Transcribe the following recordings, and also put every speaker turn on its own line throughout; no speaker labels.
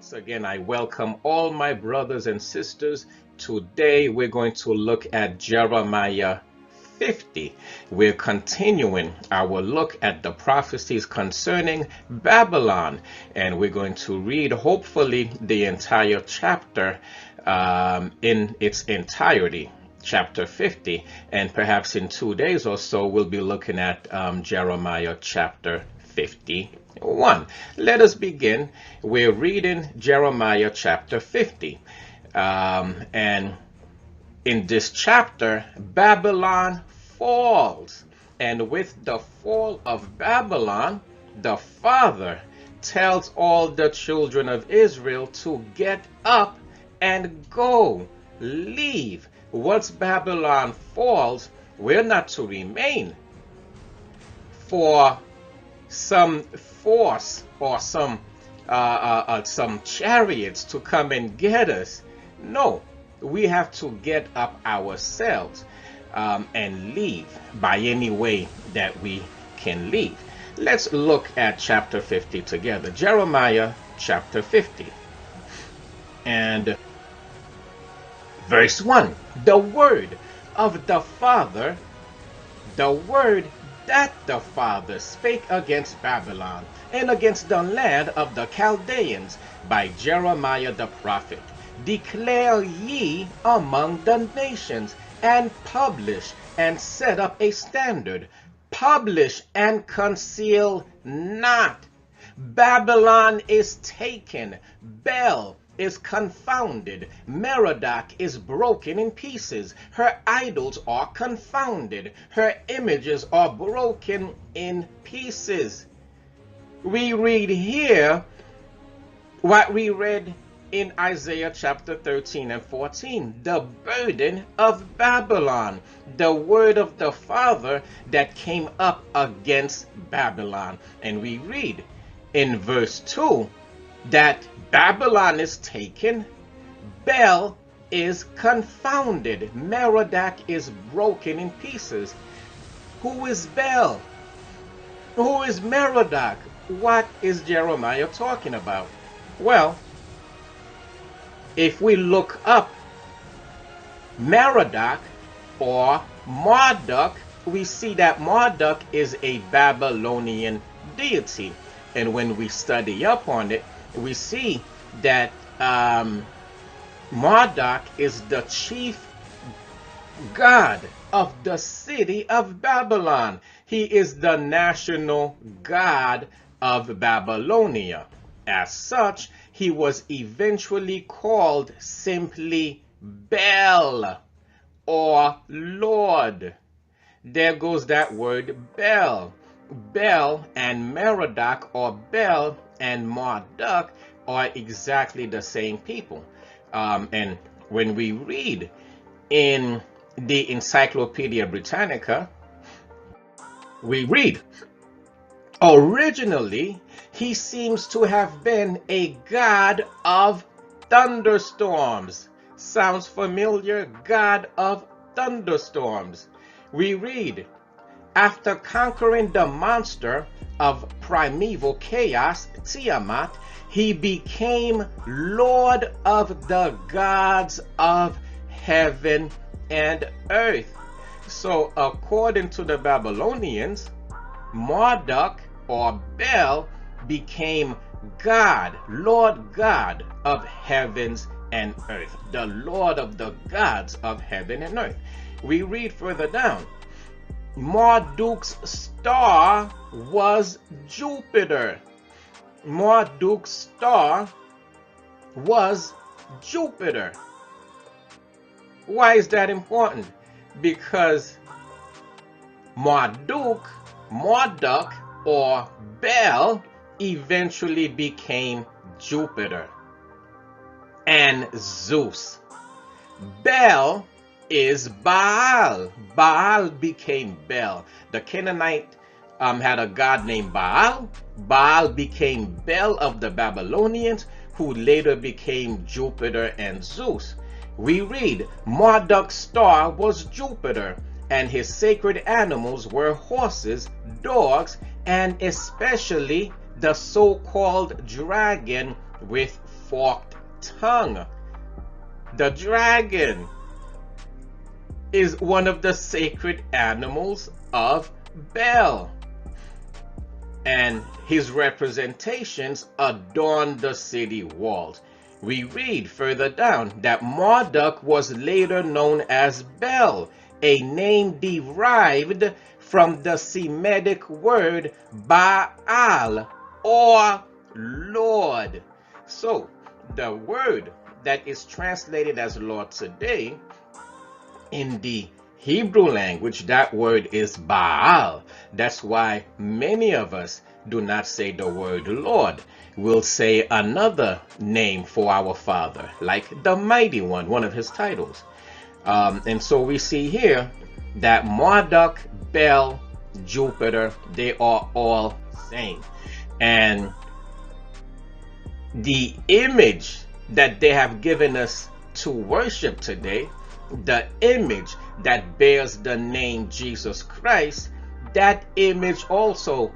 Once again, I welcome all my brothers and sisters. Today, we're going to look at Jeremiah 50. We're continuing our look at the prophecies concerning Babylon, and we're going to read, hopefully, the entire chapter in its entirety. Chapter 50, and perhaps in 2 days or so we'll be looking at Jeremiah chapter 51. Let us begin. We're reading Jeremiah chapter 50, and in this chapter Babylon falls, and with the fall of Babylon, the Father tells all the children of Israel to get up and go, leave. Once Babylon falls, we're not to remain for some force or some chariots to come and get us. No, we have to get up ourselves and leave by any way that we can leave. Let's look at chapter 50 together. Jeremiah chapter 50 and verse 1. The word of the Father, the word that the Father spake against Babylon and against the land of the Chaldeans by Jeremiah the prophet. Declare ye among the nations, and publish and set up a standard. Publish and conceal not. Babylon is taken. Bel is confounded. Merodach is broken in pieces. Her idols are confounded. Her images are broken in pieces. We read here what we read in Isaiah chapter 13 and 14. The burden of Babylon. The word of the Father that came up against Babylon. And we read in verse 2 that Babylon is taken, Bel is confounded, Merodach is broken in pieces. Who is Bel? Who is Merodach? What is Jeremiah talking about? Well, if we look up Merodach or Marduk, we see that Marduk is a Babylonian deity. And when we study up on it, we see that Marduk is the chief god of the city of Babylon. He is the national god of Babylonia. As such, he was eventually called simply Bel or Lord. There goes that word Bel. Bel and Merodach, or Bel and Marduk, are exactly the same people. And when we read in the Encyclopedia Britannica, we read, originally he seems to have been a god of thunderstorms. Sounds familiar? God of thunderstorms. We read, after conquering the monster of primeval chaos, Tiamat, he became Lord of the gods of heaven and earth. So according to the Babylonians, Marduk or Bel became God, Lord God of heavens and earth, the Lord of the gods of heaven and earth. We read further down, Marduk's star was Jupiter. Marduk's star was Jupiter. Why is that important? Because Marduk or Bel eventually became Jupiter and Zeus. Bel is Baal. Baal became Bel. The Canaanite had a god named Baal. Baal became Bel of the Babylonians, who later became Jupiter and Zeus. We read, Marduk's star was Jupiter, and his sacred animals were horses, dogs, and especially the so-called dragon with forked tongue. The dragon is one of the sacred animals of Bel, and his representations adorn the city walls. We read further down that Marduk was later known as Bel, a name derived from the Semitic word Baal, or Lord. So the word that is translated as Lord today, in the Hebrew language, that word is Baal. That's why many of us do not say the word Lord. We'll say another name for our Father, like the Mighty One, one of his titles. And so we see here that Marduk, Bel, Jupiter, they are all the same. And the image that they have given us to worship today, the image that bears the name Jesus Christ, that image also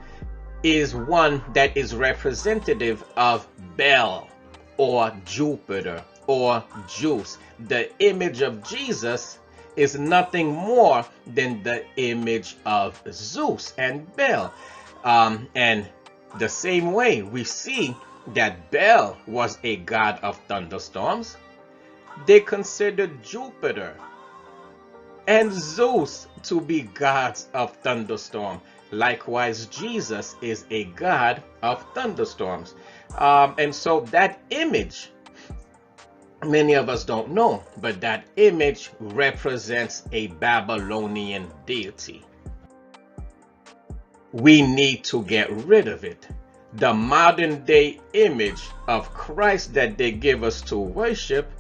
is one that is representative of Bel or Jupiter or Zeus. The image of Jesus is nothing more than the image of Zeus and Bel. And the same way we see that Bel was a god of thunderstorms, they considered Jupiter and Zeus to be gods of thunderstorm. Likewise, Jesus is a god of thunderstorms. And so that image, many of us don't know, but that image represents a Babylonian deity. We need to get rid of it. The modern day image of Christ that they give us to worship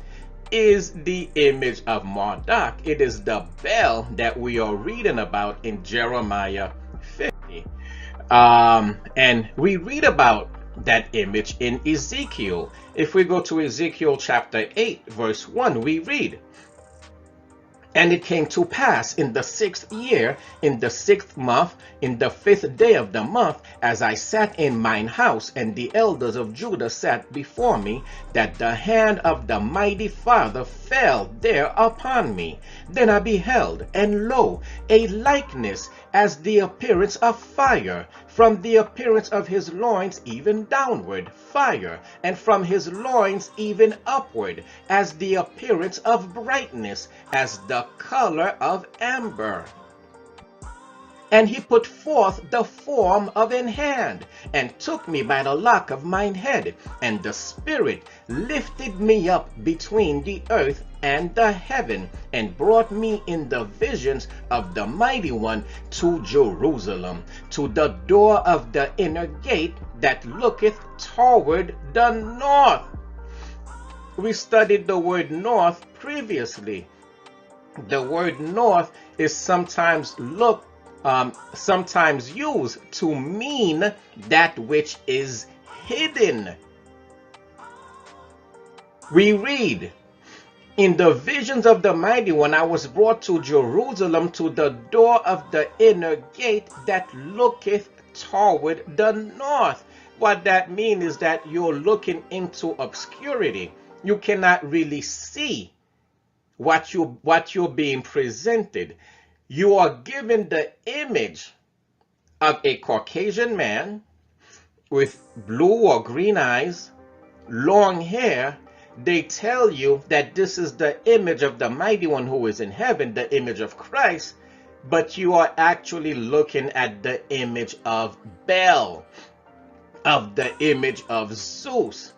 is the image of Marduk. It is the Bel that we are reading about in Jeremiah 50. And we read about that image in Ezekiel. If we go to Ezekiel chapter 8, verse 1, we read, "And it came to pass in the 6th year, in the 6th month, in the 5th day of the month, as I sat in mine house, and the elders of Judah sat before me, that the hand of the mighty Father fell there upon me. Then I beheld, and lo, a likeness as the appearance of fire, from the appearance of his loins even downward, fire, and from his loins even upward, as the appearance of brightness, as the color of amber. And he put forth the form of an hand, and took me by the lock of mine head, and the Spirit lifted me up between the earth and the heaven, and brought me in the visions of the Mighty One to Jerusalem, to the door of the inner gate that looketh toward the north." We studied the word north previously. The word north is sometimes used to mean that which is hidden. We read, "In the visions of the Mighty One, I was brought to Jerusalem, to the door of the inner gate that looketh toward the north." What that means is that you're looking into obscurity. You cannot really see what you're being presented. You are given the image of a Caucasian man with blue or green eyes, long hair. They tell you that this is the image of the Mighty One who is in heaven, the image of Christ, but you are actually looking at the image of Bel, of the image of Zeus.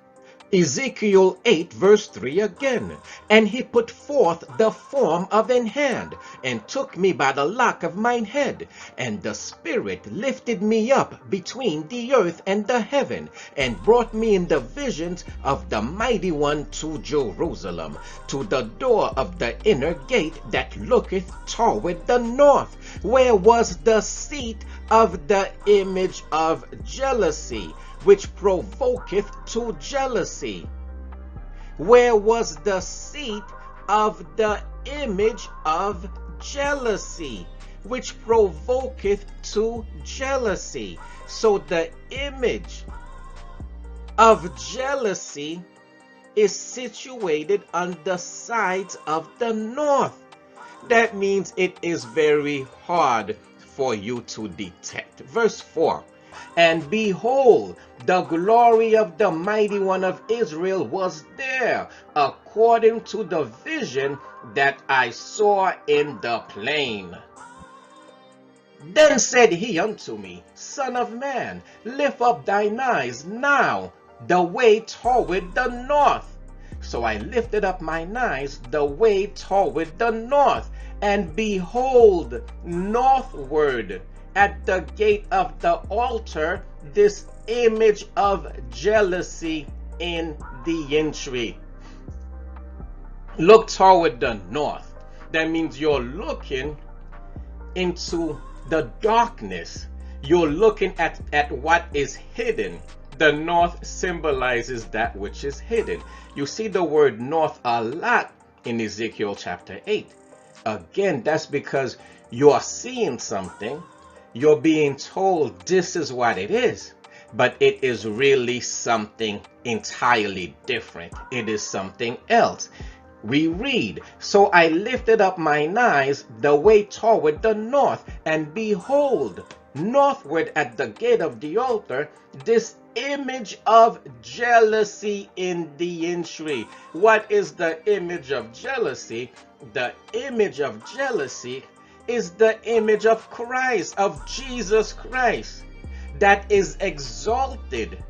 Ezekiel 8 verse 3 again, "And he put forth the form of an hand, and took me by the lock of mine head, and the Spirit lifted me up between the earth and the heaven, and brought me in the visions of the Mighty One to Jerusalem, to the door of the inner gate that looketh toward the north, where was the seat of the image of jealousy, which provoketh to jealousy." Where was the seat of the image of jealousy, which provoketh to jealousy? So the image of jealousy is situated on the sides of the north. That means it is very hard for you to detect. Verse 4. And behold, the glory of the mighty one of Israel was there, according to the vision that I saw in the plain. Then said he unto me, Son of man, lift up thine eyes now the way toward the north. So I lifted up mine eyes the way toward the north, and behold, northward at the gate of the altar, this image of jealousy in the entry. Look toward the north. That means you're looking into the darkness. You're looking at what is hidden. The north symbolizes that which is hidden. You see the word north a lot in Ezekiel chapter 8. Again, that's because you are seeing something. You're being told this is what it is, but it is really something entirely different. It is something else. We read, So I lifted up mine eyes the way toward the north, and behold, northward at the gate of the altar, this image of jealousy in the entry. What is the image of jealousy? The image of jealousy is the image of Christ, of Jesus Christ, that is exalted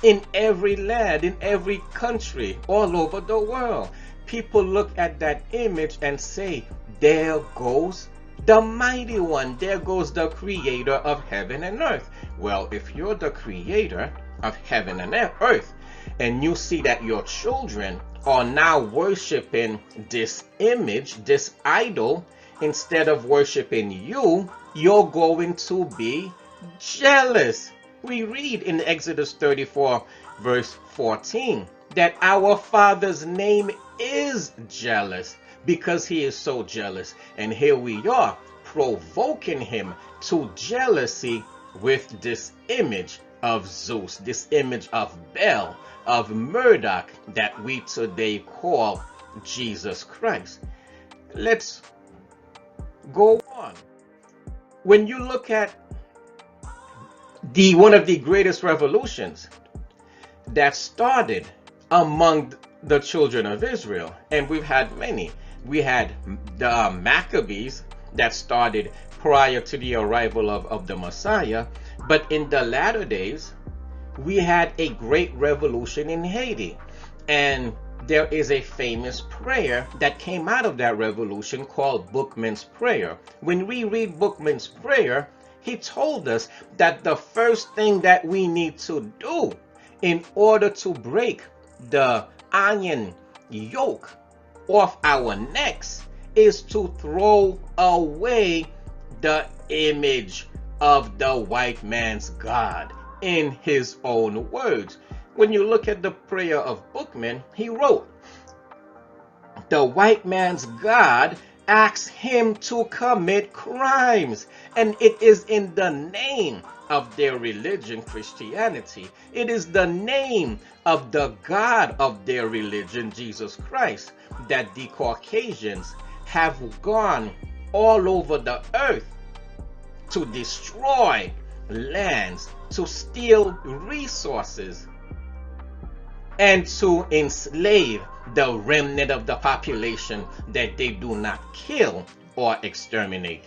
in every land, in every country, all over the world. People look at that image and say, there goes the mighty one, there goes the creator of heaven and earth. Well, if you're the creator of heaven and earth, and you see that your children are now worshiping this image, this idol, instead of worshiping you, you're going to be jealous. We read in Exodus 34 verse 14 that our Father's name is jealous, because he is so jealous. And here we are provoking him to jealousy with this image of Zeus, this image of Baal, of Marduk, that we today call Jesus Christ. Let's go on. When you look at one of the greatest revolutions that started among the children of Israel, and we've had many. We had the Maccabees that started prior to the arrival of the Messiah, but in the latter days, we had a great revolution in Haiti, and there is a famous prayer that came out of that revolution called Bookman's prayer. When we read Bookman's prayer, he told us that the first thing that we need to do in order to break the iron yoke off our necks is to throw away the image of the white man's God, in his own words. When you look at the prayer of Bookman, he wrote, the white man's God asks him to commit crimes, and it is in the name of their religion, Christianity. It is the name of the God of their religion, Jesus Christ, that the Caucasians have gone all over the earth to destroy lands, to steal resources, and to enslave the remnant of the population that they do not kill or exterminate.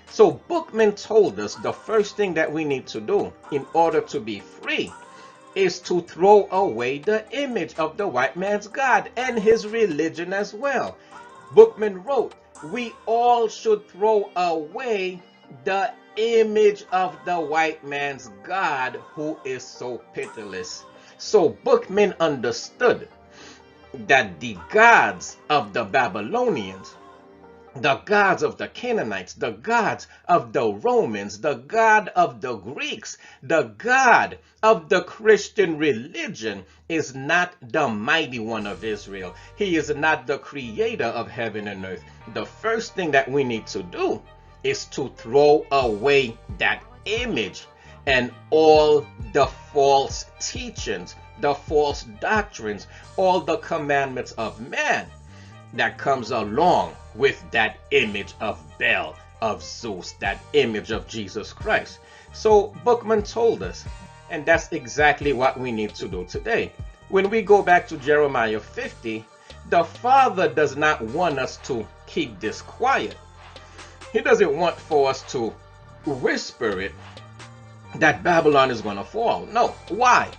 So Bookman told us the first thing that we need to do in order to be free is to throw away the image of the white man's God and his religion as well. Bookman wrote, we all should throw away the image of the white man's God, who is so pitiless. So Bookman understood that the gods of the Babylonians, the gods of the Canaanites, the gods of the Romans, the God of the Greeks, the God of the Christian religion is not the mighty one of Israel. He is not the creator of heaven and earth. The first thing that we need to do is to throw away that image. and all the false teachings, the false doctrines, all the commandments of man that comes along with that image of Baal, of Zeus, that image of Jesus Christ. So Bookman told us, and that's exactly what we need to do today. When we go back to Jeremiah 50, the Father does not want us to keep this quiet. He doesn't want for us to whisper it that Babylon is going to fall. No. Why?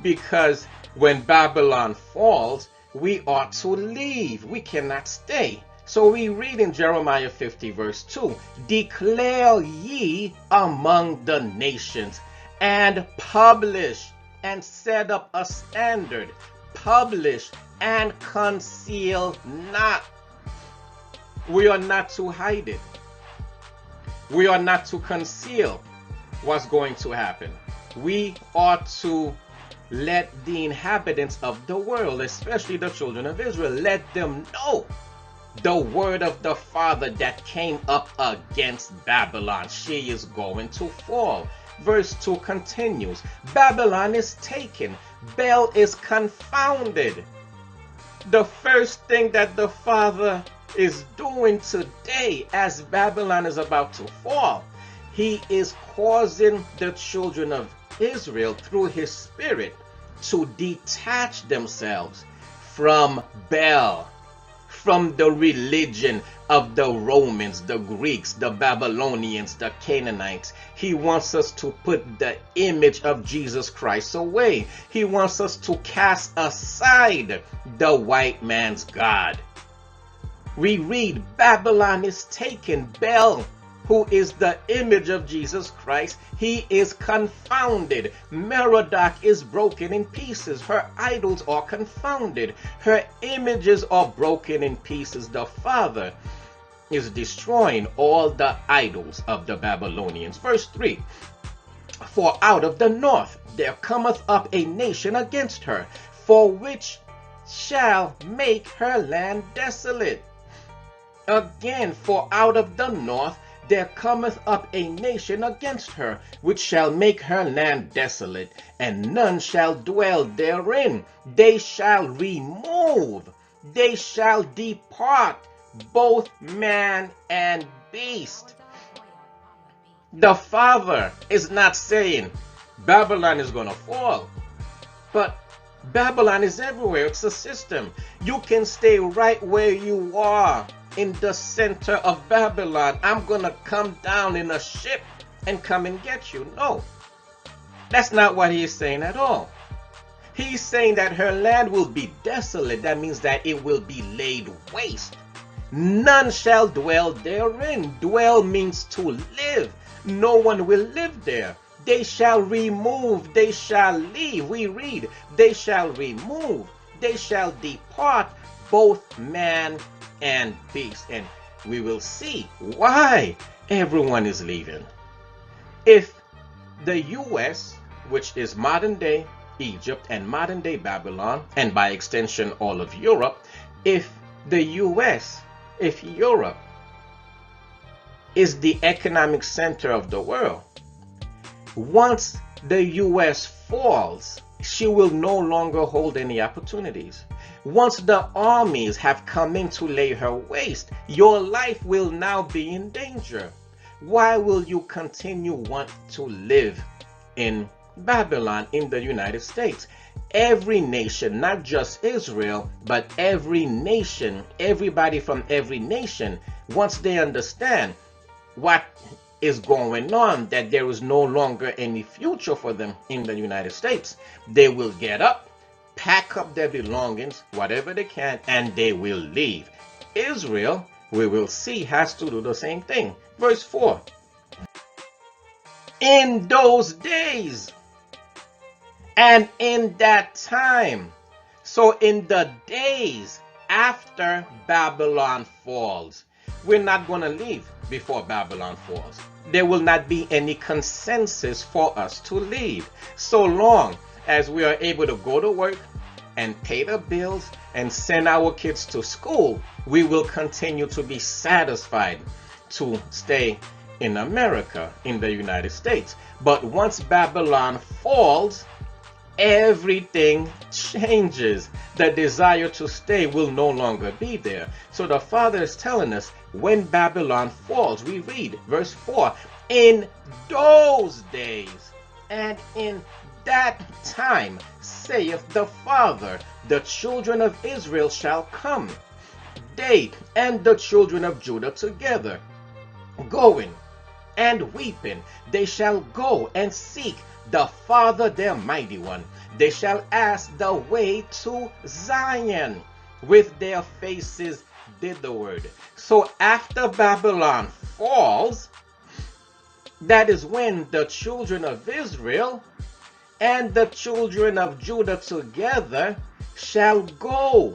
Because when Babylon falls, we are to leave. We cannot stay. So we read in Jeremiah 50 verse 2, declare ye among the nations, and publish and set up a standard, publish and conceal not. We are not to hide it. We are not to conceal what's going to happen. We are to let the inhabitants of the world, especially the children of Israel, let them know the word of the Father that came up against Babylon. She is going to fall. Verse 2 continues, Babylon is taken, Baal is confounded. The first thing that the Father is doing today as Babylon is about to fall, he is causing the children of Israel through his spirit to detach themselves from Baal, from the religion of the Romans, the Greeks, the Babylonians, the Canaanites. He wants us to put the image of Jesus Christ away. He wants us to cast aside the white man's God. We read, Babylon is taken, Baal, who is the image of Jesus Christ, he is confounded. Merodach is broken in pieces. Her idols are confounded. Her images are broken in pieces. The Father is destroying all the idols of the Babylonians. Verse 3, for out of the north there cometh up a nation against her, for which shall make her land desolate. Again, for out of the north there cometh up a nation against her, which shall make her land desolate, and none shall dwell therein. They shall remove, they shall depart, both man and beast. The Father is not saying Babylon is going to fall, but Babylon is everywhere. It's a system. You can stay right where you are in the center of Babylon. I'm gonna come down in a ship and come and get you. No, that's not what he's saying at all. He's saying that her land will be desolate. That means that it will be laid waste. None shall dwell therein. Dwell means to live. No one will live there. They shall remove, they shall leave. We read, they shall remove, they shall depart, both man and beast. And we will see why everyone is leaving. If the US, which is modern day Egypt and modern day Babylon, and by extension all of Europe, if the US, if Europe is the economic center of the world, once the US falls, she will no longer hold any opportunities. Once the armies have come in to lay her waste, your life will now be in danger. Why will you continue want to live in Babylon, in the United States? Every nation, not just Israel, but every nation, everybody from every nation, once they understand what is going on, that there is no longer any future for them in the United States, they will get up, pack up their belongings, whatever they can, and they will leave. Israel, we will see, has to do the same thing. Verse 4. In those days and in that time, so in the days after Babylon falls, we're not going to leave before Babylon falls. There will not be any consensus for us to leave. So long as we are able to go to work and pay the bills and send our kids to school, we will continue to be satisfied to stay in America, in the United States. But once Babylon falls, everything changes. The desire to stay will no longer be there. So the Father is telling us, when Babylon falls, we read verse 4, in those days and in that time, saith the Father, the children of Israel shall come, they and the children of Judah together, going and weeping. They shall go and seek the Father, their mighty one. They shall ask the way to Zion, with their faces thitherward. So after Babylon falls, that is when the children of Israel and the children of Judah together shall go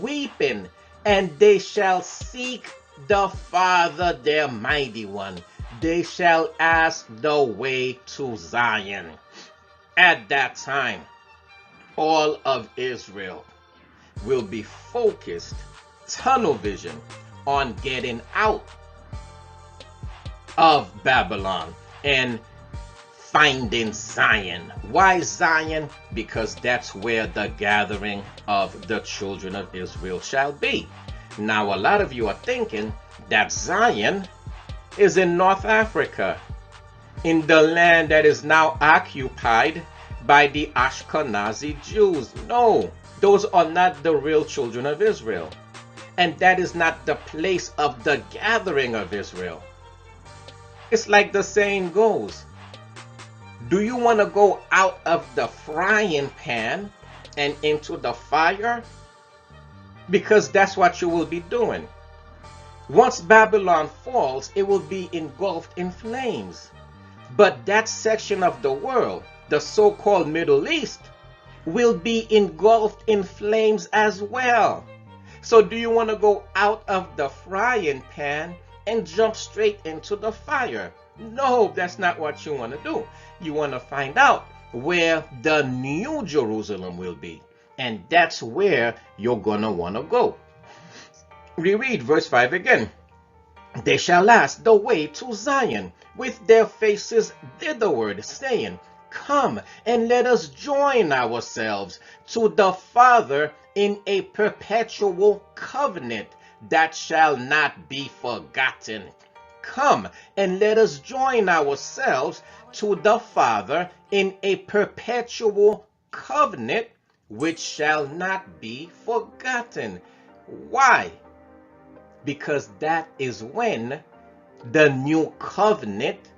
weeping, and they shall seek the Father, their mighty one. They shall ask the way to Zion. At that time, all of Israel will be focused, tunnel vision, on getting out of Babylon and finding Zion. Why Zion? Because that's where the gathering of the children of Israel shall be. Now, a lot of you are thinking that Zion is in North Africa, in the land that is now occupied by the Ashkenazi Jews. No, those are not the real children of Israel. And that is not the place of the gathering of Israel. It's like the saying goes, do you want to go out of the frying pan and into the fire? Because that's what you will be doing. Once Babylon falls, it will be engulfed in flames. But that section of the world, the so-called Middle East, will be engulfed in flames as well. So do you want to go out of the frying pan and jump straight into the fire? No, that's not what you want to do. You want to find out where the New Jerusalem will be. And that's where you're going to want to go. Reread verse 5 again. They shall ask the way to Zion, with their faces thitherward, saying, come and let us join ourselves to the Father in a perpetual covenant that shall not be forgotten. Come and let us join ourselves to the Father in a perpetual covenant which shall not be forgotten. Why? Because that is when the new covenant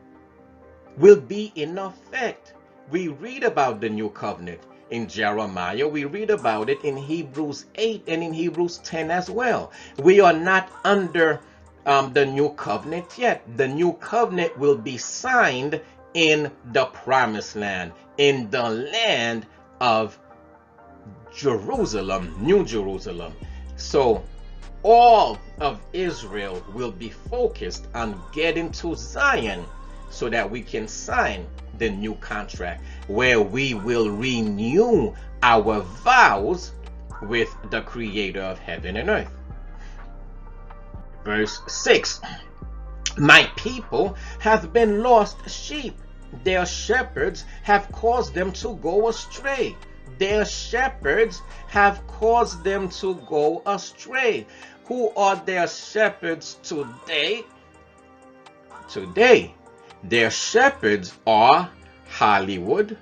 will be in effect. We read about the new covenant in Jeremiah. We read about it in Hebrews 8 and in Hebrews 10 as well. We are not under the new covenant yet. The new covenant will be signed in the promised land, in the land of Jerusalem, New Jerusalem. So all of Israel will be focused on getting to Zion so that we can sign the new contract where we will renew our vows with the Creator of heaven and earth. Verse 6. My people have been lost sheep. Their shepherds have caused them to go astray. Their shepherds have caused them to go astray. Who are their shepherds today? Today, their shepherds are Hollywood,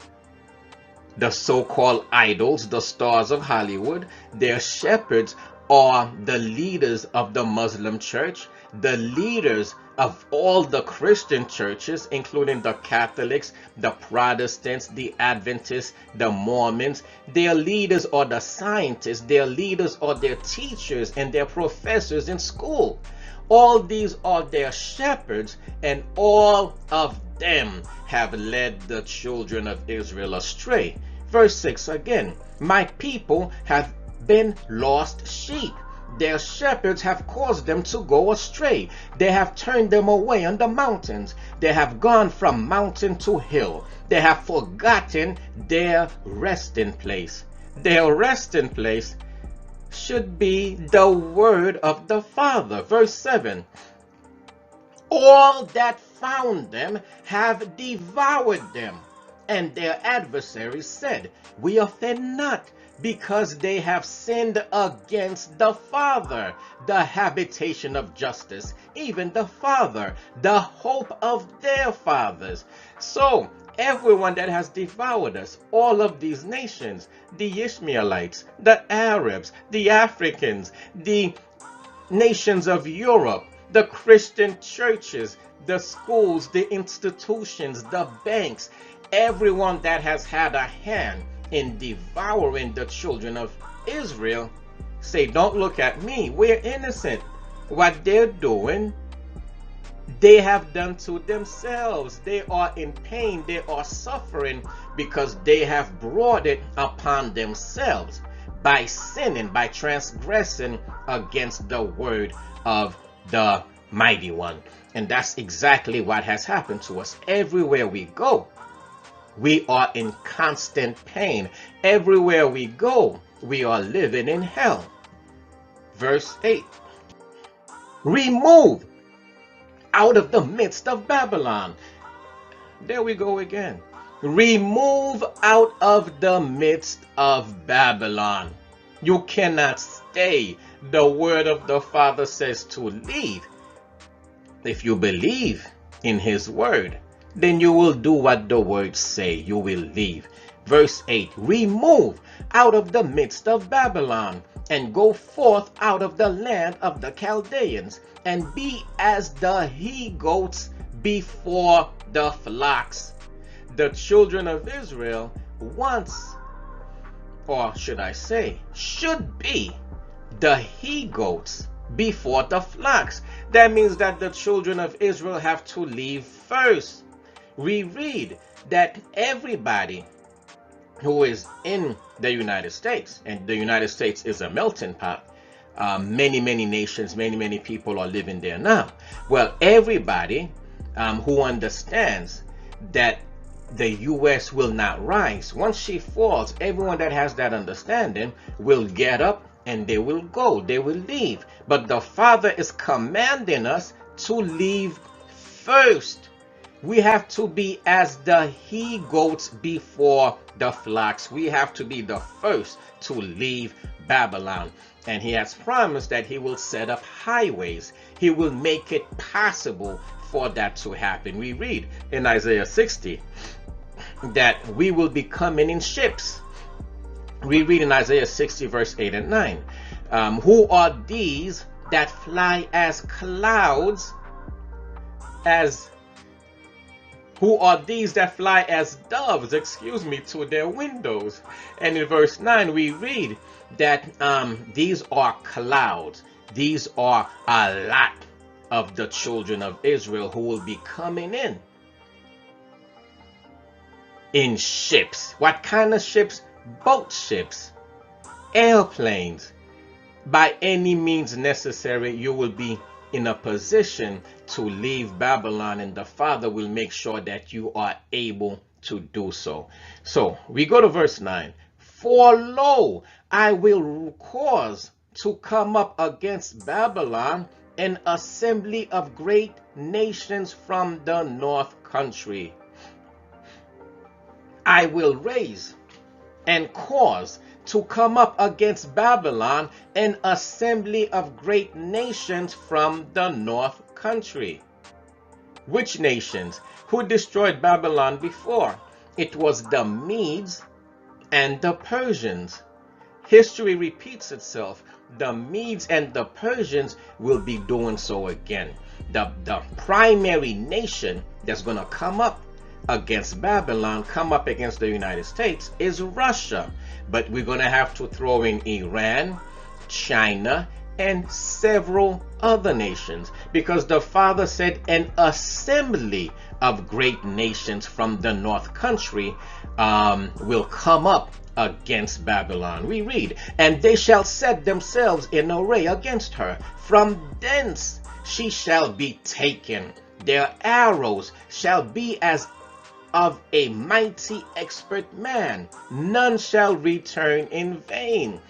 the so-called idols, the stars of Hollywood. Their shepherds are the leaders of the Muslim church, the leaders of all the Christian churches, including the Catholics, the Protestants, the Adventists, the Mormons. Their leaders are the scientists, their leaders are their teachers and their professors in school. All these are their shepherds, and all of them have led the children of Israel astray. Verse 6 again. My people have been lost sheep. Their shepherds have caused them to go astray. They have turned them away on the mountains. They have gone from mountain to hill. They have forgotten their resting place. Their resting place should be the word of the Father. Verse 7. All that found them have devoured them. And their adversaries said, we offend not, because they have sinned against the Father, the habitation of justice, even the Father, the hope of their fathers. So, everyone that has devoured us, all of these nations, the Ishmaelites, the Arabs, the Africans, the nations of Europe, the Christian churches, the schools, the institutions, the banks, everyone that has had a hand in devouring the children of Israel, say, don't look at me, we're innocent. What they're doing, they have done to themselves. They are in pain, they are suffering, because they have brought it upon themselves by sinning, by transgressing against the word of the mighty one. And that's exactly what has happened to us. Everywhere we go, we are in constant pain. Everywhere we go, we are living in hell. Verse 8. Remove out of the midst of Babylon. There we go again. Remove out of the midst of Babylon. You cannot stay. The word of the Father says to leave. If you believe in his word, then you will do what the words say. You will leave. Verse 8. Remove out of the midst of Babylon, and go forth out of the land of the Chaldeans, and be as the he-goats before the flocks. The children of Israel once, or should I say, should be the he-goats before the flocks. That means that the children of Israel have to leave first. We read that everybody who is in the United States, and the United States is a melting pot, many nations, many people are living there now. Well, everybody who understands that the U.S. will not rise, once she falls, everyone that has that understanding will get up and they will go, they will leave. But the Father is commanding us to leave first. We have to be as the he-goats before the flocks. We have to be the first to leave Babylon. And he has promised that he will set up highways. He will make it possible for that to happen. We read in Isaiah 60 that we will be coming in ships. We read in Isaiah 60 verse 8 and 9. Who are these that fly as clouds, who are these that fly as doves, to their windows? And in verse 9 we read that these are clouds. These are a lot of the children of Israel who will be coming in ships. What kind of ships? Boat ships, airplanes. By any means necessary, you will be in a position to leave Babylon, and the Father will make sure that you are able to do so. So we go to verse 9. For lo, I will cause to come up against Babylon an assembly of great nations from the north country. I will raise and cause to come up against Babylon an assembly of great nations from the north country. Which nations? Who destroyed Babylon before? It was the Medes and the Persians. History repeats itself. The Medes and the Persians will be doing so again. The primary nation that's going to come up against Babylon, come up against the United States, is Russia. But we're going to have to throw in Iran, China, and several other nations, because the Father said an assembly of great nations from the north country will come up against Babylon. We read, and they shall set themselves in array against her. From thence she shall be taken. Their arrows shall be as of a mighty expert man. None shall return in vain.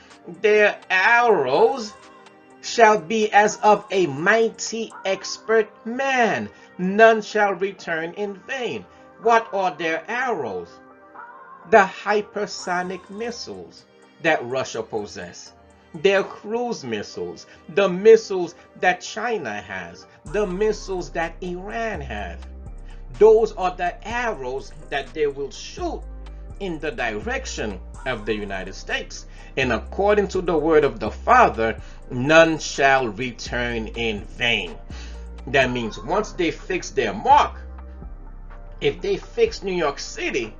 Their arrows shall be as of a mighty expert man. None shall return in vain. What are their arrows? The hypersonic missiles that Russia possess, their cruise missiles, the missiles that China has, the missiles that Iran have. Those are the arrows that they will shoot in the direction of the United States. And according to the word of the Father, none shall return in vain. That means once they fix their mark, if they fix New York City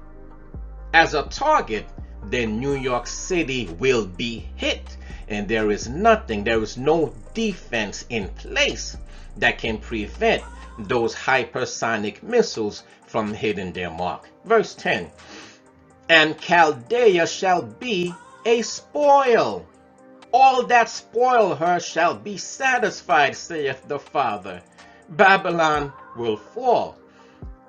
as a target, then New York City will be hit. And there is nothing, there is no defense in place that can prevent those hypersonic missiles from hitting their mark. Verse 10, and Chaldea shall be a spoil. All that spoil her shall be satisfied, saith the Father. Babylon will fall,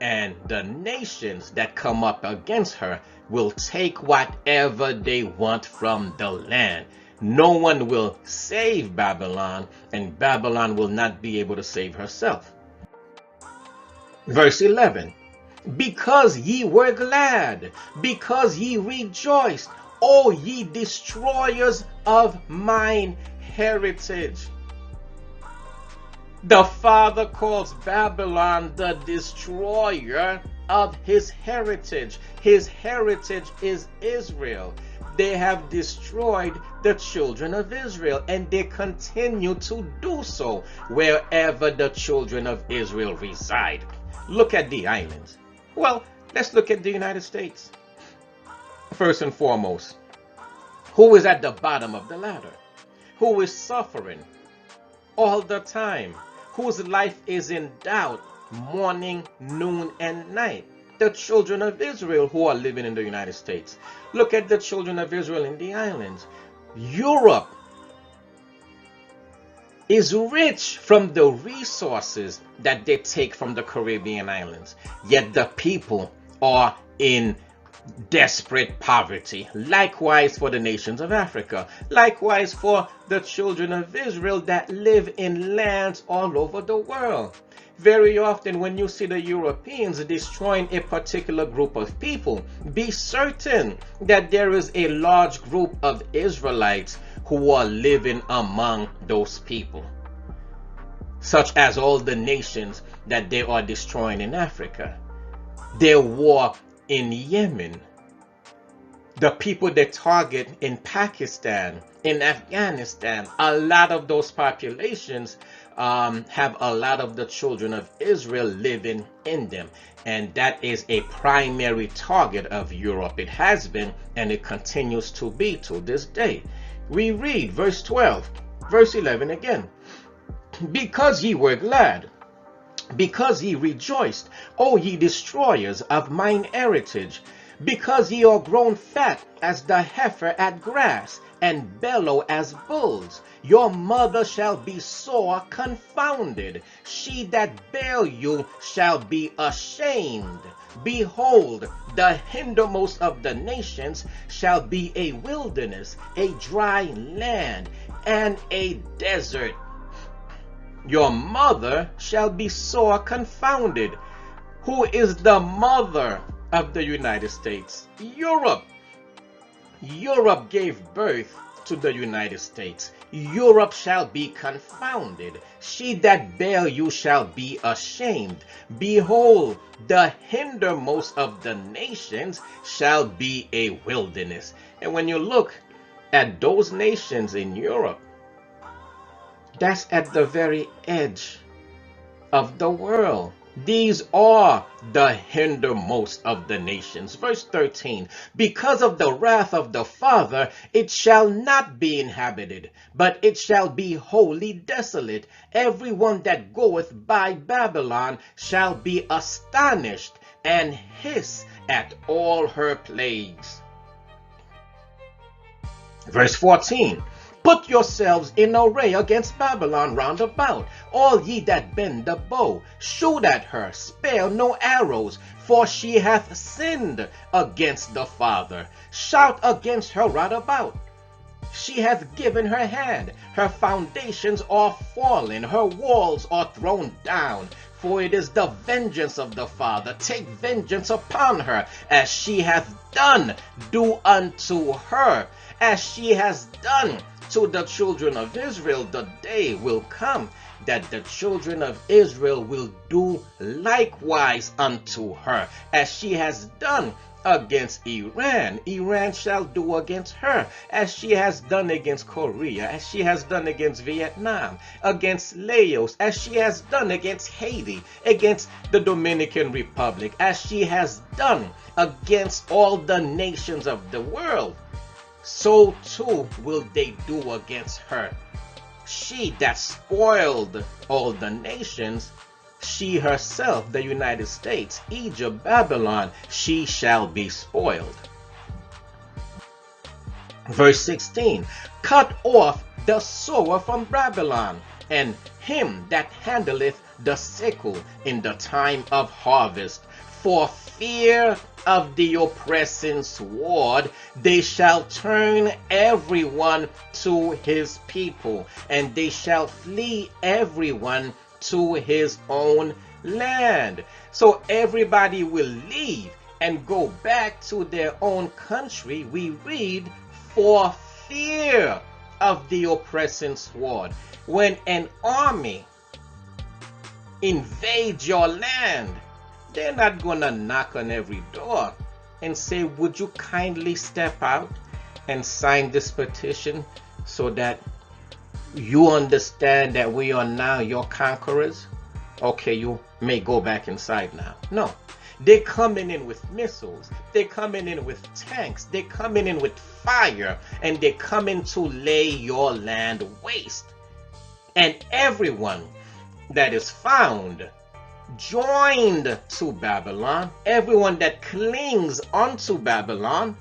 and the nations that come up against her will take whatever they want from the land. No one will save Babylon, and Babylon will not be able to save herself. Verse 11, because ye were glad, because ye rejoiced, O ye destroyers of mine heritage. The Father calls Babylon the destroyer of his heritage. His heritage is Israel. They have destroyed the children of Israel, and they continue to do so wherever the children of Israel reside. Look at the islands. Well, let's look at the United States. First and foremost, who is at the bottom of the ladder? Who is suffering all the time? Whose life is in doubt morning, noon, and night? The children of Israel who are living in the United States. Look at the children of Israel in the islands. Europe is rich from the resources that they take from the Caribbean islands, yet the people are in desperate poverty. Likewise for the nations of Africa. Likewise for the children of Israel that live in lands all over the world. Very often when you see the Europeans destroying a particular group of people, be certain that there is a large group of Israelites who are living among those people, such as all the nations that they are destroying in Africa. Their war in Yemen, the people they target in Pakistan, in Afghanistan, a lot of those populations have a lot of the children of Israel living in them. And that is a primary target of Europe. It has been, and it continues to be to this day. We read verse 12, verse 11 again. Because ye were glad, because ye rejoiced, O ye destroyers of mine heritage, because ye are grown fat as the heifer at grass, and bellow as bulls, your mother shall be sore confounded. She that bare you shall be ashamed. Behold, the hindermost of the nations shall be a wilderness, a dry land, and a desert. Your mother shall be sore confounded. Who is the mother of the United States? Europe. Europe gave birth to the United States. Europe shall be confounded. She that bare you shall be ashamed. Behold, the hindermost of the nations shall be a wilderness. And when you look at those nations in Europe, that's at the very edge of the world. These are the hindermost of the nations. Verse 13, because of the wrath of the Father, it shall not be inhabited, but it shall be wholly desolate. Everyone that goeth by Babylon shall be astonished and hiss at all her plagues. Verse 14, put yourselves in array against Babylon round about, all ye that bend the bow. Shoot at her, spare no arrows, for she hath sinned against the Father. Shout against her round about. she hath given her hand. Her foundations are fallen, her walls are thrown down. For it is the vengeance of the Father. Take vengeance upon her, as she hath done. Do unto her as she has done to the children of Israel. The day will come that the children of Israel will do likewise unto her, as she has done against Iran. Iran shall do against her, as she has done against Korea, as she has done against Vietnam, against Laos, as she has done against Haiti, against the Dominican Republic, as she has done against all the nations of the world. So too will they do against her. She that spoiled all the nations, she herself, the United States, Egypt, Babylon, she shall be spoiled. Verse 16, cut off the sower from Babylon, and him that handleth the sickle in the time of harvest. For fear of the oppressing sword, they shall turn everyone to his people, and they shall flee everyone to his own land. So everybody will leave and go back to their own country. We read, for fear of the oppressing sword. When an army invades your land, they're not gonna knock on every door and say, would you kindly step out and sign this petition so that you understand that we are now your conquerors? Okay, you may go back inside now. No, they're coming in with missiles, they're coming in with tanks, they're coming in with fire, and they're coming to lay your land waste. And everyone that is found joined to Babylon, everyone that clings unto Babylon,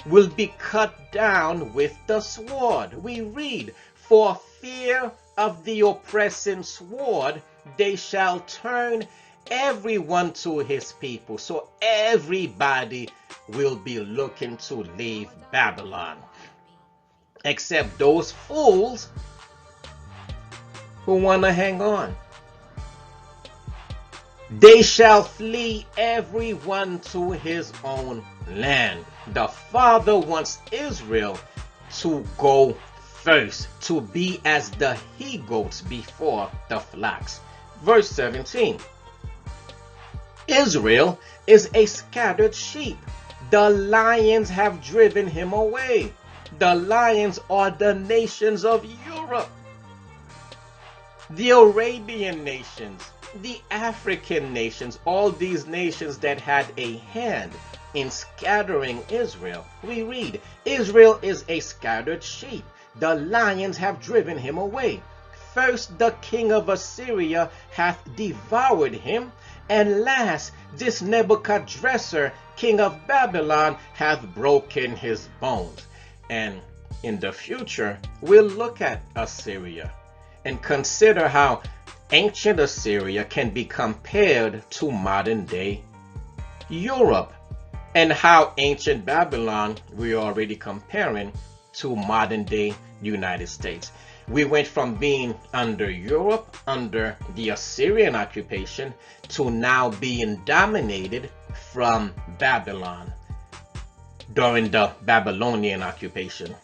will be cut down with the sword. We read, for fear of the oppressing sword, they shall turn everyone to his people. So everybody will be looking to leave Babylon, except those fools who want to hang on. They shall flee everyone to his own land. The Father wants Israel to go first, to be as the he-goats before the flocks. Verse 17. Israel is a scattered sheep. The lions have driven him away. The lions are the nations of Europe, the Arabian nations, the African nations, all these nations that had a hand in scattering Israel. We read, Israel is a scattered sheep. The lions have driven him away. First, the king of Assyria hath devoured him, and last, this Nebuchadrezzar, king of Babylon, hath broken his bones. And in the future, we'll look at Assyria and consider how ancient Assyria can be compared to modern day Europe, and how ancient Babylon we're already comparing to modern day United States. We went from being under Europe, under the Assyrian occupation, to now being dominated from Babylon during the Babylonian occupation.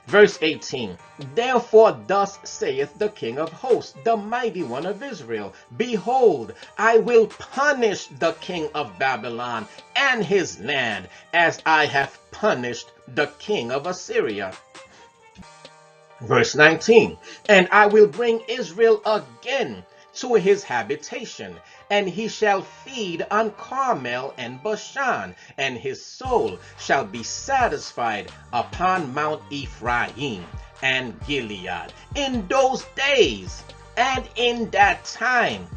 Verse 18, therefore thus saith the King of hosts, the mighty one of Israel, behold, I will punish the king of Babylon and his land, as I have punished the king of Assyria. Verse 19, and I will bring Israel again to his habitation, and he shall feed on Carmel and Bashan, and his soul shall be satisfied upon Mount Ephraim and Gilead. In those days and in that time.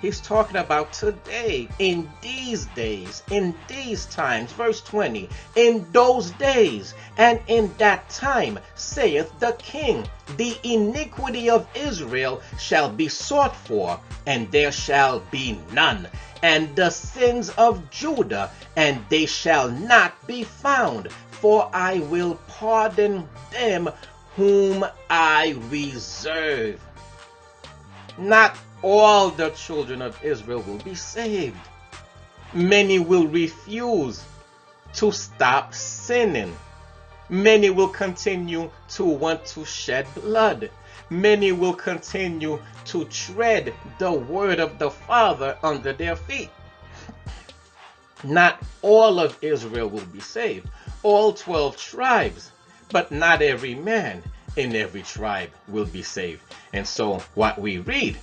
He's talking about today, in these days, in these times. Verse 20, in those days and in that time, saith the king, the iniquity of Israel shall be sought for, and there shall be none, and the sins of Judah, and they shall not be found. for I will pardon them whom I reserve. Not all the children of Israel will be saved. Many will refuse to stop sinning. Many will continue to want to shed blood. Many will continue to tread the word of the Father under their feet. Not all of Israel will be saved, all 12 tribes, but not every man in every tribe will be saved. And so what we read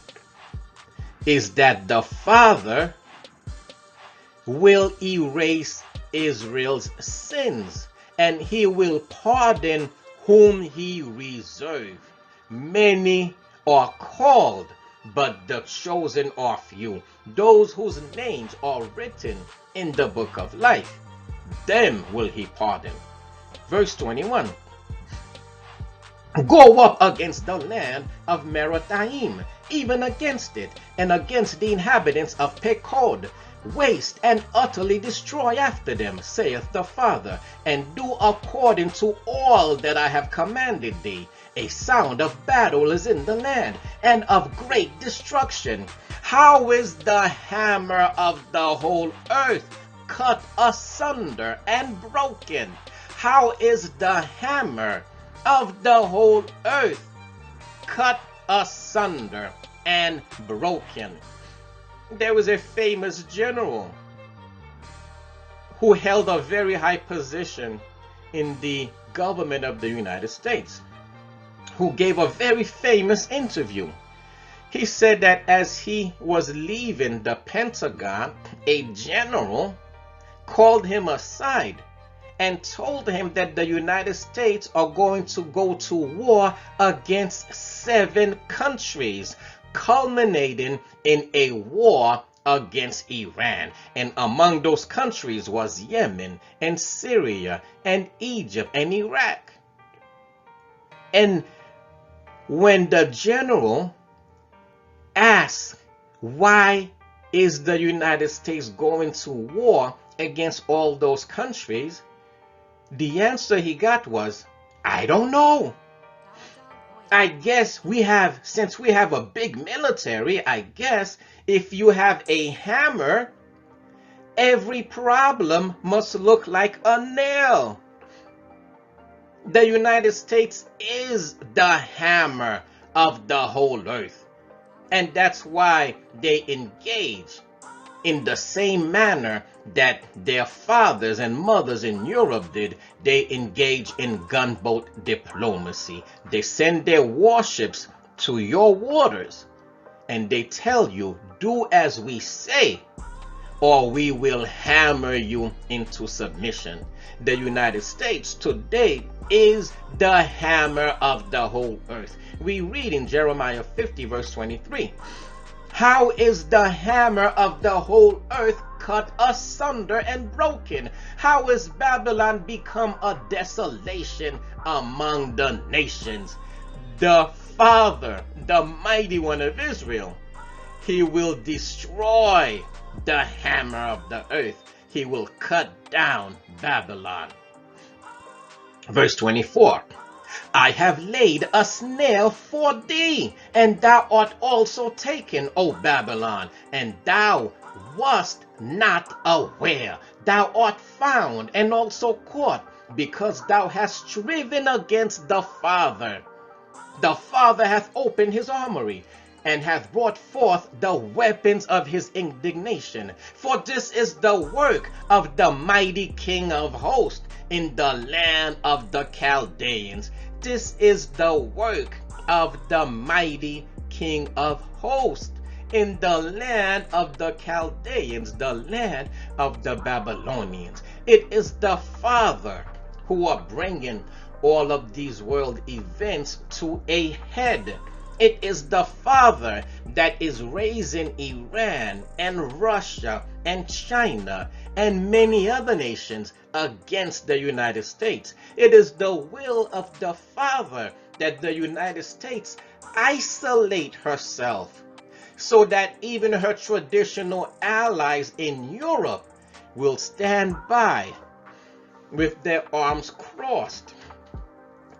is that the Father will erase Israel's sins, and he will pardon whom he reserves. Many are called, but the chosen are few. Those whose names are written in the book of life, them will he pardon. Verse 21. Go up against the land of Merathaim, even against it, and against the inhabitants of Pekod. Waste and utterly destroy after them, saith the Father, and do according to all that I have commanded thee. A sound of battle is in the land, and of great destruction. How is the hammer of the whole earth cut asunder and broken? How is the hammer of the whole earth cut asunder and broken? There was a famous general who held a very high position in the government of the United States, who gave a very famous interview. He said that as he was leaving the Pentagon, a general called him aside and told him that the United States are going to go to war against 7 countries, culminating in a war against Iran. And among those countries was Yemen and Syria and Egypt and Iraq. And when the general asked, why is the United States going to war against all those countries, the answer he got was, I don't know. I guess since we have a big military, I guess if you have a hammer, every problem must look like a nail. The United States is the hammer of the whole earth. And that's why they engage in the same manner that their fathers and mothers in Europe did. They engage in gunboat diplomacy. They send their warships to your waters and they tell you, do as we say, or we will hammer you into submission. The United States today is the hammer of the whole earth. We read in Jeremiah 50 verse 23. How is the hammer of the whole earth cut asunder and broken? How is Babylon become a desolation among the nations? The Father, the mighty one of Israel, he will destroy the hammer of the earth. He will cut down Babylon. Verse 24. I have laid a snare for thee, and thou art also taken, O Babylon, and thou wast not aware. Thou art found and also caught, because thou hast striven against the Father. The Father hath opened his armory, and hath brought forth the weapons of his indignation. For this is the work of the mighty King of hosts in the land of the Chaldeans. This is the work of the mighty King of hosts in the land of the Chaldeans, the land of the Babylonians. It is the Father who are bringing all of these world events to a head. It is the Father that is raising Iran and Russia and China and many other nations against the United States. It is the will of the Father that the United States isolate herself so that even her traditional allies in Europe will stand by with their arms crossed,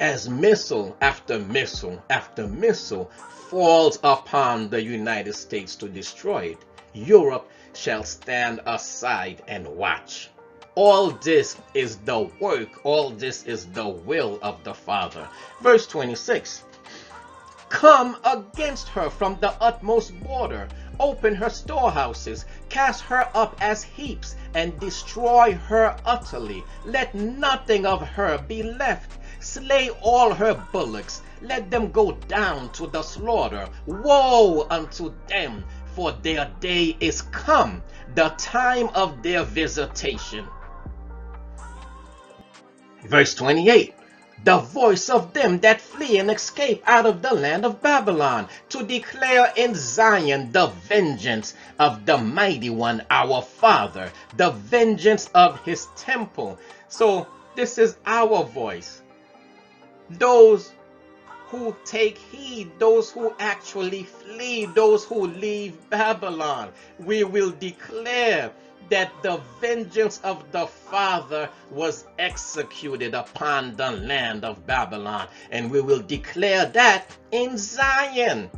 as missile after missile after missile falls upon the United States to destroy it. Europe shall stand aside and watch. All this is the work, all this is the will of the Father. Verse 26. Come against her from the utmost border, open her storehouses, cast her up as heaps, and destroy her utterly. Let nothing of her be left. Slay all her bullocks, let them go down to the slaughter. Woe unto them, for their day is come, the time of their visitation. Verse 28. The voice of them that flee and escape out of the land of Babylon, to declare in Zion the vengeance of the mighty one, our Father, the vengeance of his temple. So this is our voice. Those who take heed, those who actually flee, those who leave Babylon, we will declare that the vengeance of the Father was executed upon the land of Babylon. And we will declare that in Zion,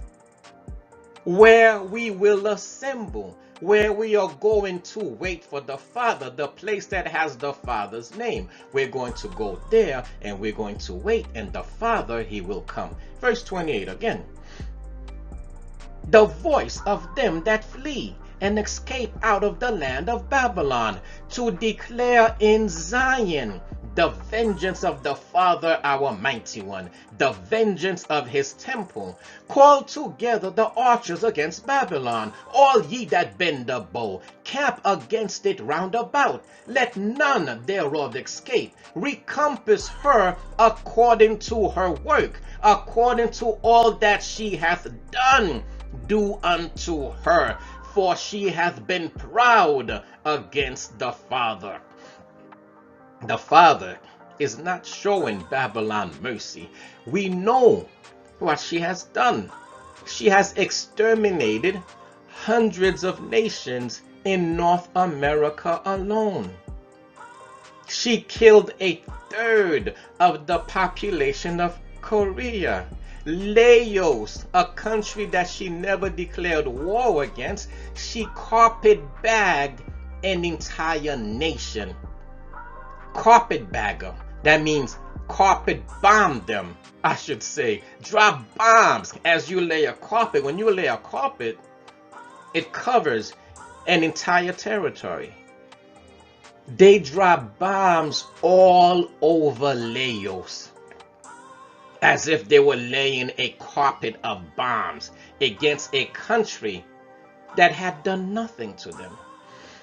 where we will assemble, where we are going to wait for the Father, the place that has the Father's name. We're going to go there and we're going to wait, and the Father, he will come. Verse 28 again. The voice of them that flee and escape out of the land of Babylon, to declare in Zion the vengeance of the Father, our mighty one, the vengeance of his temple. Call together the archers against Babylon, all ye that bend the bow, camp against it round about. Let none thereof escape. Recompense her according to her work, according to all that she hath done. Do unto her, for she hath been proud against the Father. The Father is not showing Babylon mercy. We know what she has done. She has exterminated hundreds of nations in North America alone. She killed a third of the population of Korea. Laos, a country that she never declared war against, she carpet-bagged an entire nation. Carpetbagger, that means carpet bomb them, I should say. Drop bombs as you lay a carpet. When you lay a carpet, it covers an entire territory. They drop bombs all over Laos, as if they were laying a carpet of bombs against a country that had done nothing to them.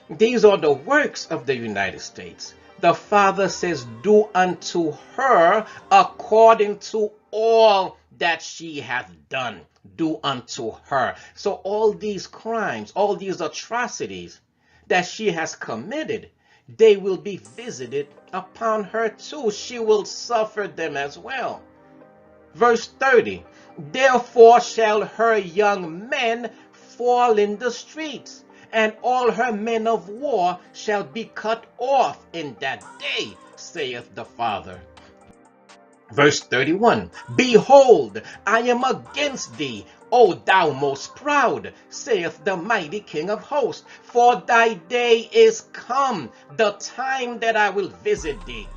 These are the works of the United States. The Father says, do unto her according to all that she hath done. Do unto her. So all these crimes, all these atrocities that she has committed, they will be visited upon her too. She will suffer them as well. Verse 30, therefore shall her young men fall in the streets, and all her men of war shall be cut off in that day, saith the Father. Verse 31, behold, I am against thee, O thou most proud, saith the mighty King of hosts, for thy day is come, the time that I will visit thee.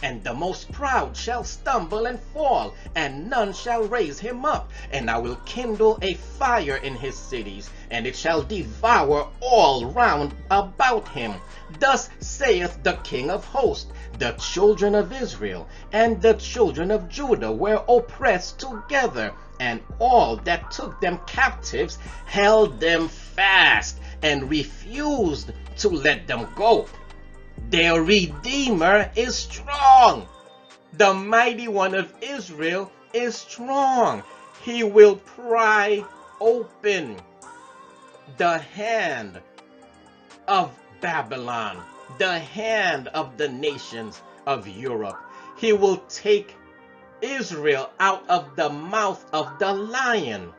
And the most proud shall stumble and fall, and none shall raise him up. And I will kindle a fire in his cities, and it shall devour all round about him. Thus saith the King of hosts, the children of Israel and the children of Judah were oppressed together, and all that took them captives held them fast, and refused to let them go. Their Redeemer is strong. The mighty one of Israel is strong. He will pry open the hand of Babylon, the hand of the nations of Europe. He will take Israel out of the mouth of the lion,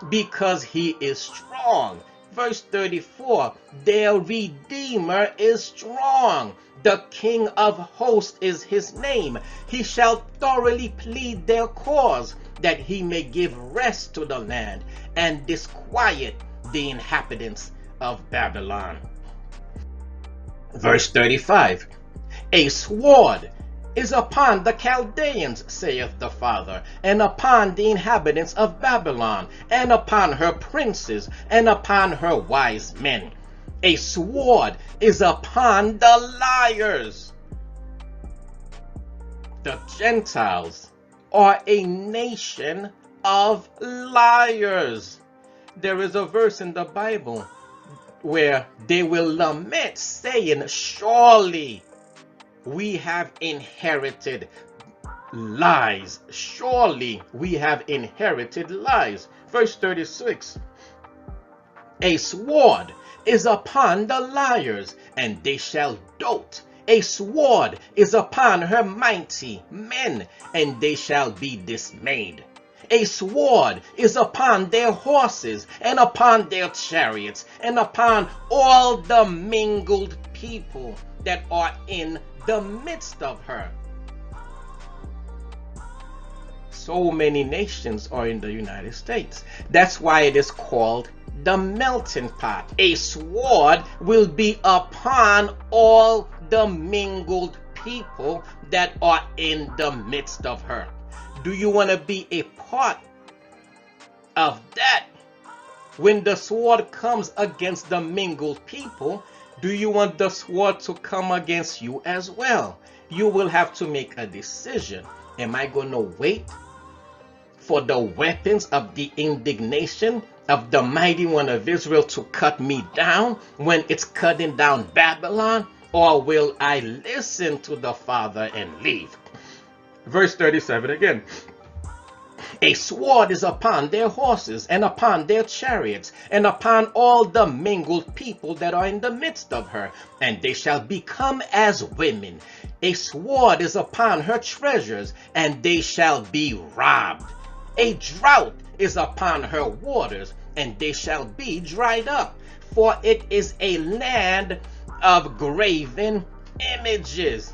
because he is strong, Verse 34, their Redeemer is strong. The King of hosts is his name. He shall thoroughly plead their cause, that he may give rest to the land and disquiet the inhabitants of Babylon. Verse 35, a sword is upon the Chaldeans, saith the Father, and upon the inhabitants of Babylon, and upon her princes, and upon her wise men. A sword is upon the liars. The Gentiles are a nation of liars. There is a verse in the Bible where they will lament, saying, surely we have inherited lies. Surely we have inherited lies. Verse 36, a sword is upon the liars, and they shall dote. A sword is upon her mighty men, and they shall be dismayed. A sword is upon their horses, and upon their chariots, and upon all the mingled people that are in the midst of her. So many nations are in the United States. That's why it is called the melting pot. A sword will be upon all the mingled people that are in the midst of her. Do you want to be a part of that? When the sword comes against the mingled people, do you want the sword to come against you as well? You will have to make a decision. Am I going to wait for the weapons of the indignation of the mighty one of Israel to cut me down when it's cutting down Babylon? Or will I listen to the Father and leave? Verse 37 again. A sword is upon their horses, and upon their chariots, and upon all the mingled people that are in the midst of her, and they shall become as women. A sword is upon her treasures, and they shall be robbed. A drought is upon her waters, and they shall be dried up. For it is a land of graven images,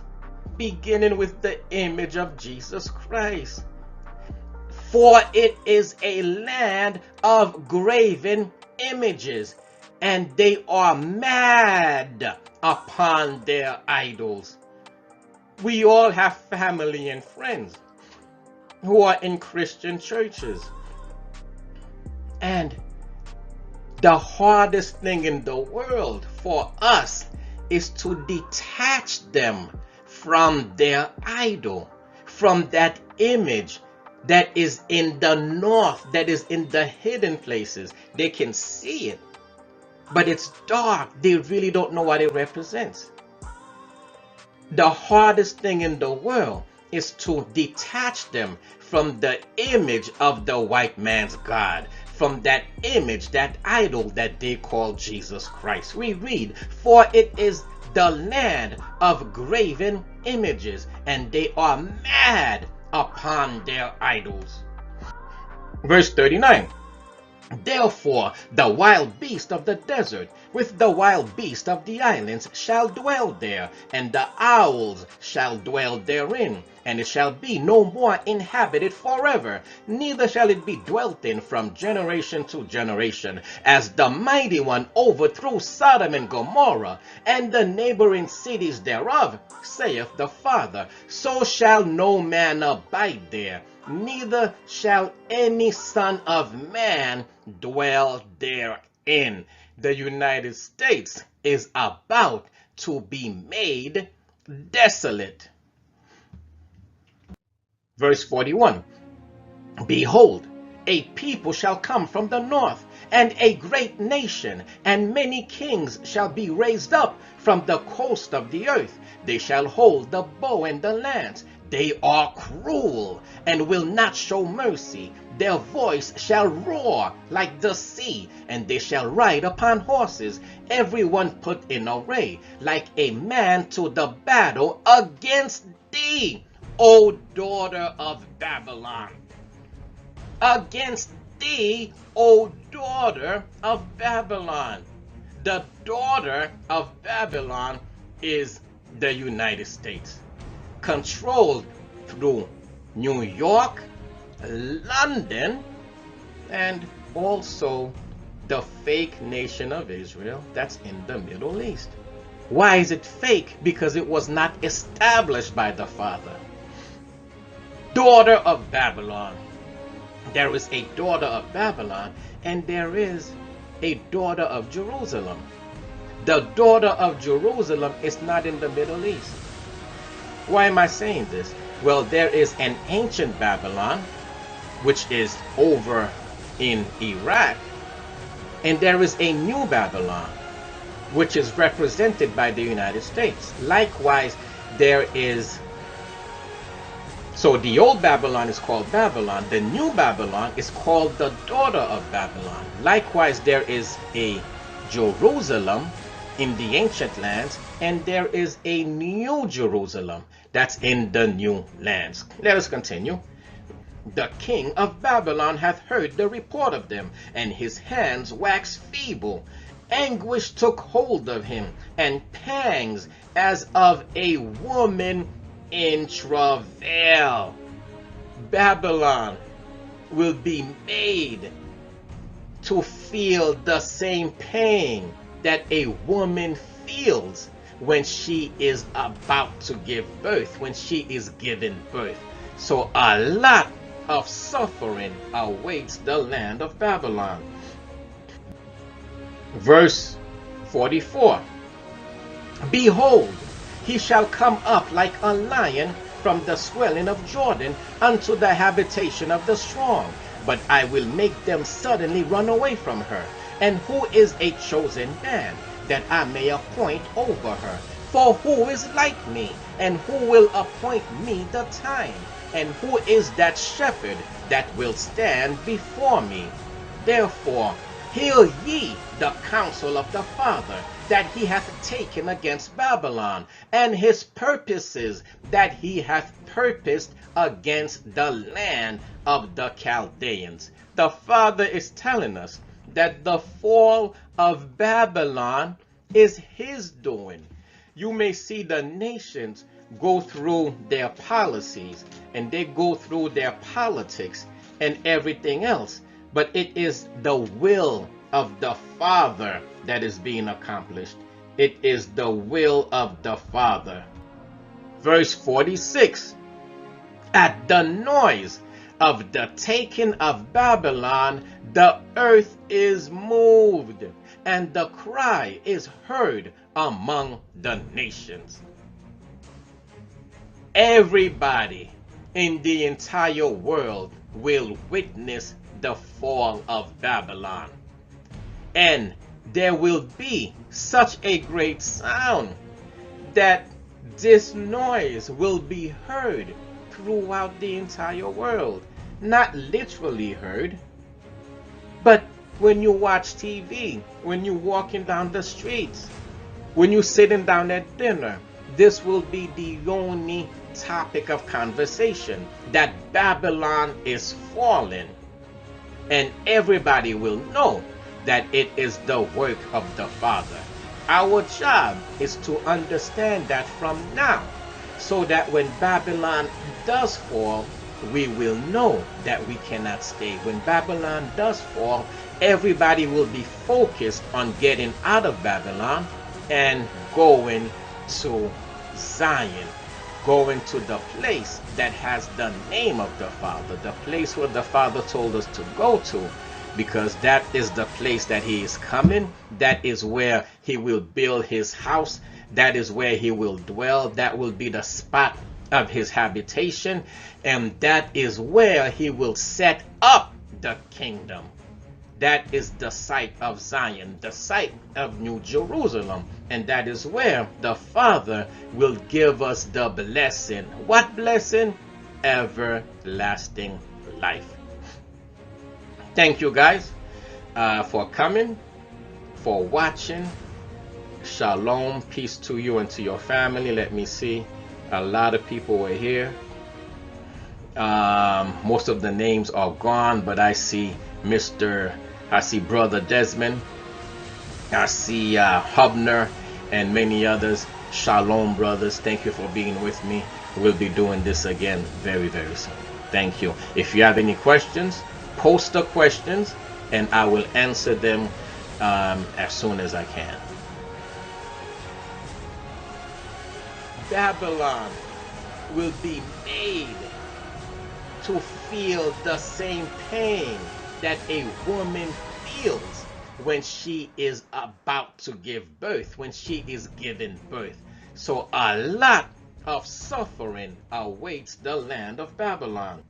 beginning with the image of Jesus Christ. For it is a land of graven images, and they are mad upon their idols. We all have family and friends who are in Christian churches. And the hardest thing in the world for us is to detach them from their idol, from that image that is in the north, that is in the hidden places. They can see it, but it's dark. They really don't know what it represents. The hardest thing in the world is to detach them from the image of the white man's God, from that image, that idol that they call Jesus Christ. We read, for it is the land of graven images, and they are mad upon their idols. Verse 39. Therefore the wild beast of the desert with the wild beast of the islands shall dwell there, and the owls shall dwell therein, and it shall be no more inhabited forever, neither shall it be dwelt in from generation to generation. As the mighty one overthrew Sodom and Gomorrah, and the neighboring cities thereof, saith the Father, so shall no man abide there, neither shall any son of man dwell therein. The United States is about to be made desolate. Verse 41. Behold, a people shall come from the north, and a great nation, and many kings shall be raised up from the coast of the earth. They shall hold the bow and the lance. They are cruel, and will not show mercy. Their voice shall roar like the sea, and they shall ride upon horses, every one put in array, like a man to the battle against thee, O daughter of Babylon. Against thee, O daughter of Babylon. The daughter of Babylon is the United States, controlled through New York, London, and also the fake nation of Israel that's in the Middle East. Why is it fake? Because it was not established by the Father. Daughter of Babylon. There is a daughter of Babylon, and there is a daughter of Jerusalem. The daughter of Jerusalem is not in the Middle East. Why am I saying this? Well, there is an ancient Babylon, which is over in Iraq, and there is a new Babylon, which is represented by the United States. Likewise, there is, so the old Babylon is called Babylon. The new Babylon is called the daughter of Babylon. Likewise, there is a Jerusalem in the ancient lands, and there is a new Jerusalem that's in the new lands. Let us continue. The king of Babylon hath heard the report of them, and his hands waxed feeble. Anguish took hold of him, and pangs as of a woman in travail. Babylon will be made to feel the same pain that a woman feels when she is about to give birth, when she is giving birth. So a lot of suffering awaits the land of Babylon. Verse 44. Behold, he shall come up like a lion from the swelling of Jordan unto the habitation of the strong. But I will make them suddenly run away from her. And who is a chosen man, that I may appoint over her? For who is like me, and who will appoint me the time? And who is that shepherd that will stand before me? Therefore, hear ye the counsel of the Father, that he hath taken against Babylon, and his purposes that he hath purposed against the land of the Chaldeans. The Father is telling us that the fall of Babylon is his doing. You may see the nations go through their policies, and they go through their politics and everything else, but it is the will of the Father that is being accomplished. It is the will of the Father. Verse 46. At the noise of the taking of Babylon, the earth is moved, and the cry is heard among the nations. Everybody in the entire world will witness the fall of Babylon. And there will be such a great sound that this noise will be heard throughout the entire world. Not literally heard, but when you watch TV, when you're walking down the streets, when you're sitting down at dinner, this will be the only topic of conversation, that Babylon is falling. And everybody will know that it is the work of the Father. Our job is to understand that from now, so that when Babylon does fall, we will know that we cannot stay. When Babylon does fall, everybody will be focused on getting out of Babylon and going to Zion, going to the place that has the name of the Father, the place where the Father told us to go to, because that is the place that he is coming. That is where he will build his house. That is where he will dwell. That will be the spot of his habitation, and that is where he will set up the kingdom. That is the site of Zion, the site of New Jerusalem, and that is where the Father will give us the blessing. What blessing? Everlasting life. Thank you guys for coming, for watching. Shalom, peace to you and to your family. Let me see. A lot of people were here. Most of the names are gone, but I see Mr. I see Brother Desmond. I see Hubner and many others. Shalom, brothers. Thank you for being with me. We'll be doing this again very, very soon. Thank you. If you have any questions, post the questions and I will answer them as soon as I can. Babylon will be made to feel the same pain that a woman feels when she is about to give birth, when she is giving birth. So a lot of suffering awaits the land of Babylon.